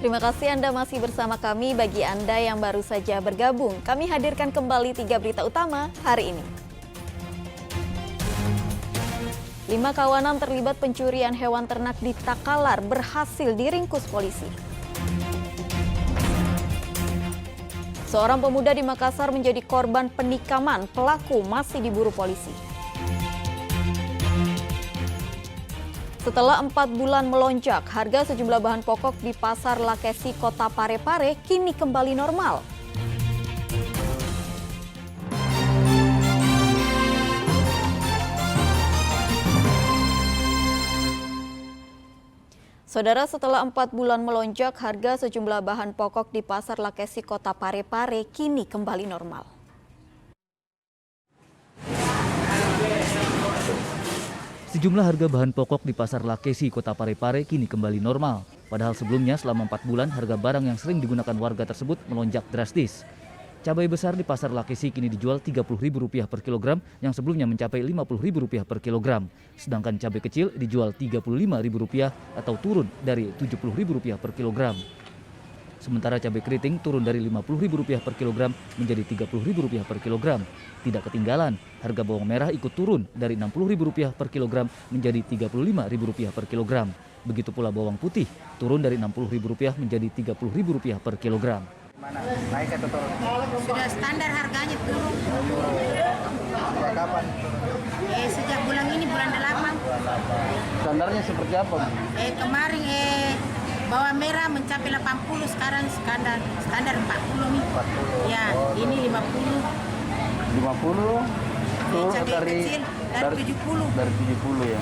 Terima kasih Anda masih bersama kami. Bagi Anda yang baru saja bergabung, kami hadirkan kembali 3 berita utama hari ini. 5 kawanan terlibat pencurian hewan ternak di Takalar berhasil diringkus polisi. Seorang pemuda di Makassar menjadi korban penikaman, pelaku masih diburu polisi. Setelah 4 bulan melonjak, harga sejumlah bahan pokok di Pasar Lakesi, Kota Parepare kini kembali normal. Saudara, setelah 4 bulan melonjak, harga sejumlah bahan pokok di Pasar Lakesi, Kota Parepare kini kembali normal. Sejumlah harga bahan pokok di Pasar Lakesi, Kota Parepare kini kembali normal. Padahal sebelumnya selama 4 bulan harga barang yang sering digunakan warga tersebut melonjak drastis. Cabai besar di Pasar Lakesi kini dijual Rp30.000 per kilogram yang sebelumnya mencapai Rp50.000 per kilogram. Sedangkan cabai kecil dijual Rp35.000 atau turun dari Rp70.000 per kilogram. Sementara cabai keriting turun dari Rp50.000 per kilogram menjadi Rp30.000 per kilogram. Tidak ketinggalan, harga bawang merah ikut turun dari Rp60.000 per kilogram menjadi Rp35.000 per kilogram. Begitu pula bawang putih turun dari Rp60.000 menjadi Rp30.000 per kilogram. Mana? Naik atau turun? Sudah standar harganya turun. Sejak kapan? Sejak bulan ini, bulan 8. Standarnya seperti apa? Kemarin bawang merah mencapai 80, sekarang standar 40 nih. 40. Ya, ini 50. 50? Turun Cabai dari kecil dari 70. Dari 70 ya.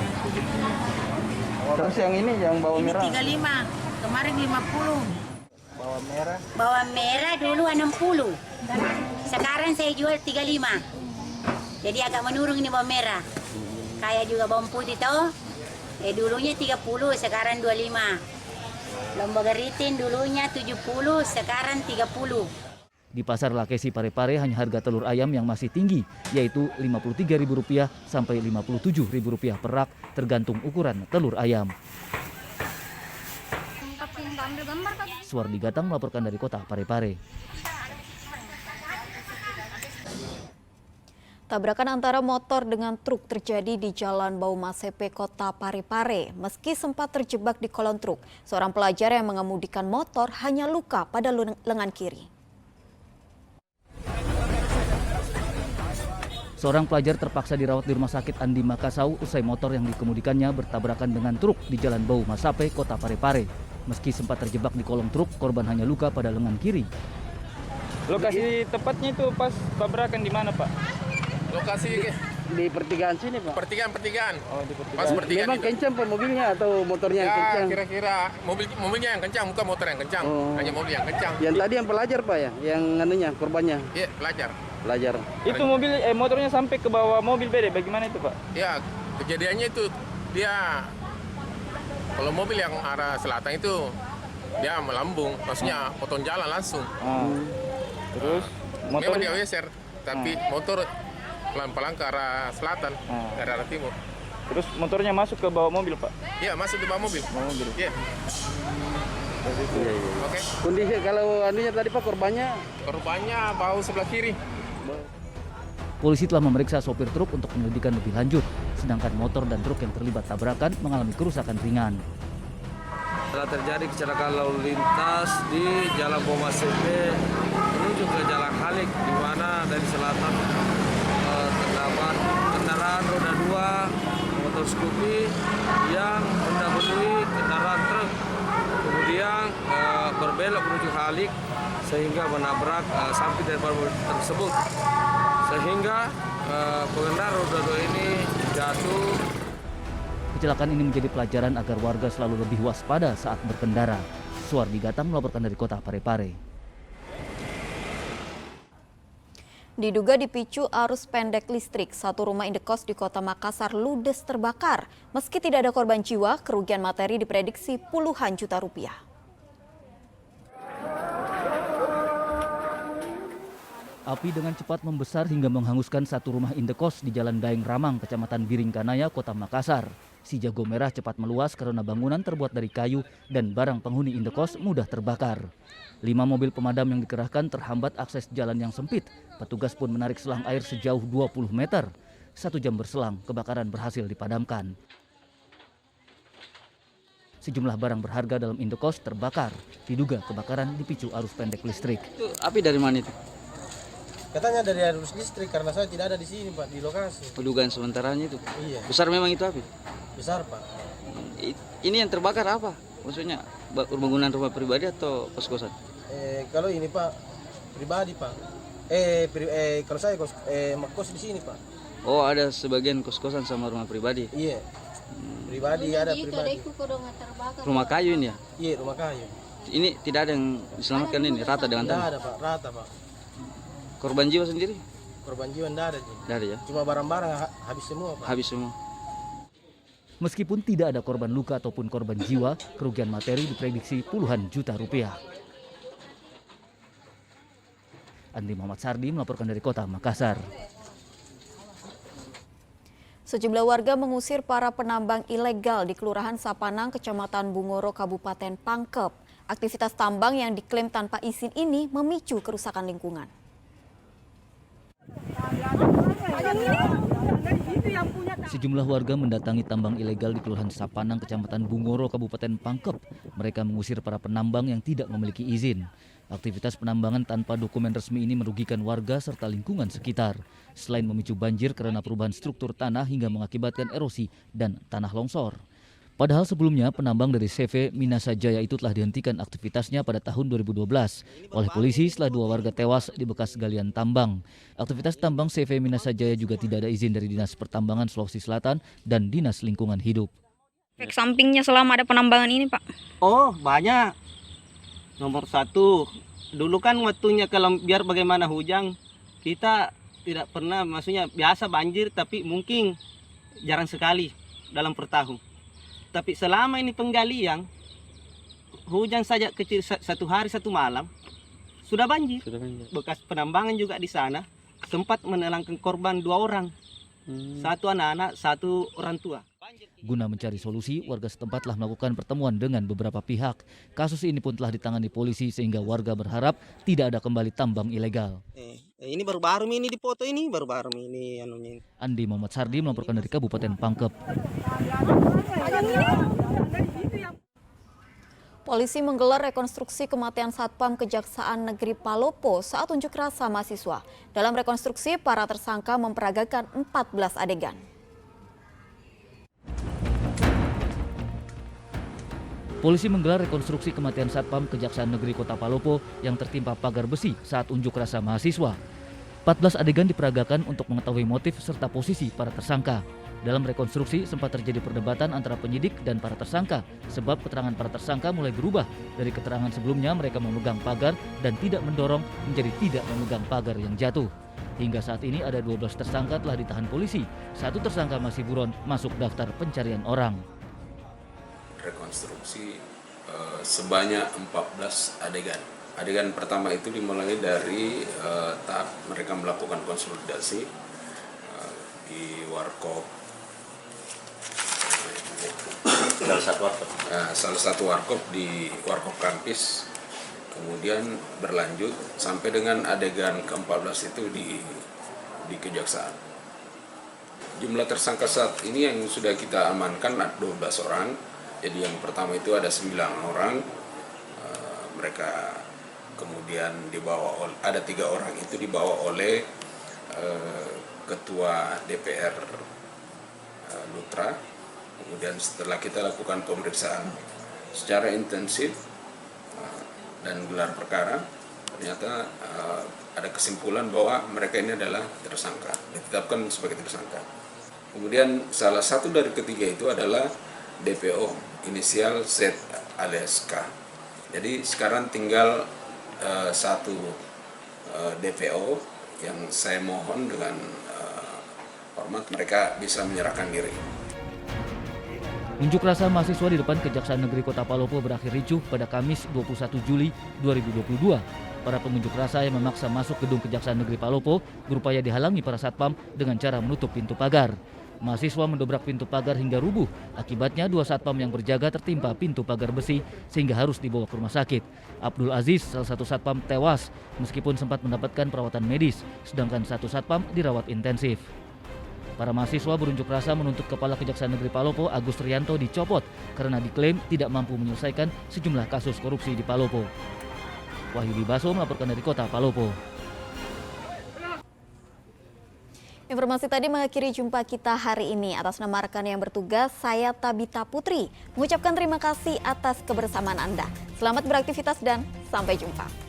Terus yang ini yang bawang Ini merah? 35, kemarin 50. Bawang merah? Bawang merah dulu 60. Sekarang saya jual 35. Jadi agak menurun ini bawang merah. Kayak juga bawang putih toh. Dulunya 30, sekarang 25. Lembaga ritin dulunya 70, sekarang 30. Di Pasar Lakesi Parepare hanya harga telur ayam yang masih tinggi, yaitu Rp53.000 sampai Rp57.000 per rak, tergantung ukuran telur ayam. Suwardi Gatang melaporkan dari Kota Parepare. Tabrakan antara motor dengan truk terjadi di Jalan Bau Masepe, Kota Parepare. Meski sempat terjebak di kolong truk, seorang pelajar yang mengemudikan motor hanya luka pada lengan kiri. Seorang pelajar terpaksa dirawat di Rumah Sakit Andi Makassau usai motor yang dikemudikannya bertabrakan dengan truk di Jalan Bau Masepe, Kota Parepare. Meski sempat terjebak di kolong truk, korban hanya luka pada lengan kiri. Lokasi tepatnya itu pas tabrakan di mana, Pak? Lokasi Di pertigaan sini, Pak. pertigaan. Oh, di pertigaan. Pas pertigaan Memang itu. kencang Pak mobilnya atau motornya yang Ya, kencang? kira-kira mobilnya yang kencang, bukan motor yang kencang. Oh. Hanya mobil yang kencang. Yang tadi yang pelajar Pak ya? Yang anunya, korbannya? Iya, pelajar. Pelajar. Itu motornya sampai ke bawah mobil beda. Bagaimana itu, Pak? Ya, kejadiannya itu dia kalau mobil yang arah selatan itu dia melambung, maksudnya potong jalan langsung. Terus Memang dia geser, tapi motor pelan-pelan ke arah selatan, ke arah timur. terus motornya masuk ke bawah mobil, Pak. Iya, masuk di bawah mobil. Iya. Iya. Oke. Kondisi kalau anunya tadi Pak korbannya? Korbannya bahu sebelah kiri. Polisi telah memeriksa sopir truk untuk penyelidikan lebih lanjut, sedangkan motor dan truk yang terlibat tabrakan mengalami kerusakan ringan. Telah terjadi kecelakaan lalu lintas di Jalan Bau Masepe menuju ke Jalan Halik, di mana dari selatan terdapat kendaraan roda 2 motor Scoopy yang mendahului kendaraan truk, kemudian berbelok menuju Halik sehingga menabrak samping daripada mobil tersebut, sehingga pengendara roda 2 ini jatuh. Kecelakaan ini menjadi pelajaran agar warga selalu lebih waspada saat berkendara. Suwardi Gatang melaporkan dari Kota Parepare. Diduga dipicu arus pendek listrik, satu rumah indekos di Kota Makassar ludes terbakar. Meski tidak ada korban jiwa, kerugian materi diprediksi puluhan juta rupiah. Api dengan cepat membesar hingga menghanguskan satu rumah indekos di Jalan Daeng Ramang, Kecamatan Biringkanaya, Kota Makassar. Si jago merah cepat meluas karena bangunan terbuat dari kayu dan barang penghuni indekos mudah terbakar. 5 mobil pemadam yang dikerahkan terhambat akses jalan yang sempit. Petugas pun menarik selang air sejauh 20 meter. 1 jam berselang, kebakaran berhasil dipadamkan. Sejumlah barang berharga dalam indekos terbakar. Diduga kebakaran dipicu arus pendek listrik. Itu api dari mana itu? Katanya dari arus listrik karena saya tidak ada di sini Pak, di lokasi. Dugaan sementaranya itu. Iya, Besar memang itu api. besar Pak. Ini yang terbakar apa? Maksudnya bangunan rumah pribadi atau kos-kosan? Kalau ini Pak, pribadi Pak. Kalau saya kos di sini Pak. Oh, ada sebagian kos-kosan sama rumah pribadi. Iya, pribadi ada pribadi. Rumah kayu ini ya? Iya, rumah kayu. Ini tidak ada yang diselamatkan ini, rata dengan Tidak tanah. ada Pak, rata Pak. Korban jiwa sendiri? Korban jiwa tidak ada. Ji. Tidak ada ya? Cuma barang-barang habis semua Pak. Habis semua. Meskipun tidak ada korban luka ataupun korban jiwa, kerugian materi diprediksi puluhan juta rupiah. Andi Muhammad Sardi melaporkan dari kota Makassar. Sejumlah warga mengusir para penambang ilegal di Kelurahan Sapanang, Kecamatan Bungoro, Kabupaten Pangkep. Aktivitas tambang yang diklaim tanpa izin ini memicu kerusakan lingkungan. Sejumlah warga mendatangi tambang ilegal di Kelurahan Sapanang, Kecamatan Bungoro, Kabupaten Pangkep. Mereka mengusir para penambang yang tidak memiliki izin. Aktivitas penambangan tanpa dokumen resmi ini merugikan warga serta lingkungan sekitar. Selain memicu banjir karena perubahan struktur tanah hingga mengakibatkan erosi dan tanah longsor. Padahal sebelumnya penambang dari CV Minasa Jaya itu telah dihentikan aktivitasnya pada tahun 2012 oleh polisi setelah 2 warga tewas di bekas galian tambang. Aktivitas tambang CV Minasa Jaya juga tidak ada izin dari Dinas Pertambangan Sulawesi Selatan dan Dinas Lingkungan Hidup. Efek sampingnya selama ada penambangan ini, Pak? Oh, banyak. Nomor 1, dulu kan waktunya kalau biar bagaimana hujan, kita tidak pernah, maksudnya biasa banjir tapi mungkin jarang sekali dalam per tahun. Tapi selama ini penggalian, hujan saja kecil 1 hari 1 malam, sudah banjir. Bekas penambangan juga di sana, sempat menelangkan korban 2 orang. 1 anak-anak, 1 orang tua. Guna mencari solusi, warga setempat telah melakukan pertemuan dengan beberapa pihak. Kasus ini pun telah ditangani polisi sehingga warga berharap tidak ada kembali tambang ilegal. Ini baru-baru ini di foto ini, baru-baru ini anunya. Andi Muhammad Sardi melaporkan dari Kabupaten Pangkep. Polisi menggelar rekonstruksi kematian Satpam Kejaksaan Negeri Palopo saat unjuk rasa mahasiswa. Dalam rekonstruksi, para tersangka memperagakan 14 adegan. Polisi menggelar rekonstruksi kematian Satpam Kejaksaan Negeri Kota Palopo yang tertimpa pagar besi saat unjuk rasa mahasiswa. 14 adegan diperagakan untuk mengetahui motif serta posisi para tersangka. Dalam rekonstruksi sempat terjadi perdebatan antara penyidik dan para tersangka sebab keterangan para tersangka mulai berubah. Dari keterangan sebelumnya mereka memegang pagar dan tidak mendorong menjadi tidak memegang pagar yang jatuh. Hingga saat ini ada 12 tersangka telah ditahan polisi. 1 tersangka masih buron masuk daftar pencarian orang. Rekonstruksi sebanyak 14 adegan. Adegan pertama itu dimulai dari tahap mereka melakukan konsolidasi di warkop. Salah satu warkop di Warkop Kampis, kemudian berlanjut sampai dengan adegan ke-14 itu di Kejaksaan. Jumlah tersangka saat ini yang sudah kita amankan ada 12 orang. Jadi yang pertama itu ada 9 orang, mereka kemudian dibawa ada 3 orang itu dibawa oleh Ketua DPR Lutra. Kemudian setelah kita lakukan pemeriksaan secara intensif dan gelar perkara, ternyata ada kesimpulan bahwa mereka ini adalah tersangka, ditetapkan sebagai tersangka. Kemudian salah satu dari ketiga itu adalah DPO inisial Z alias K. Jadi sekarang tinggal 1 DPO yang saya mohon dengan hormat mereka bisa menyerahkan diri. Unjuk rasa mahasiswa di depan Kejaksaan Negeri Kota Palopo berakhir ricuh pada Kamis 21 Juli 2022. Para pengunjuk rasa yang memaksa masuk gedung Kejaksaan Negeri Palopo berupaya dihalangi para satpam dengan cara menutup pintu pagar. Mahasiswa mendobrak pintu pagar hingga rubuh. Akibatnya 2 satpam yang berjaga tertimpa pintu pagar besi sehingga harus dibawa ke rumah sakit. Abdul Aziz, salah satu satpam, tewas meskipun sempat mendapatkan perawatan medis, sedangkan 1 satpam dirawat intensif. Para mahasiswa berunjuk rasa menuntut Kepala Kejaksaan Negeri Palopo, Agus Rianto, dicopot karena diklaim tidak mampu menyelesaikan sejumlah kasus korupsi di Palopo. Wahyu Baso melaporkan dari Kota Palopo. Informasi tadi mengakhiri jumpa kita hari ini. Atas nama rekan yang bertugas, saya Tabita Putri mengucapkan terima kasih atas kebersamaan Anda. Selamat beraktivitas dan sampai jumpa.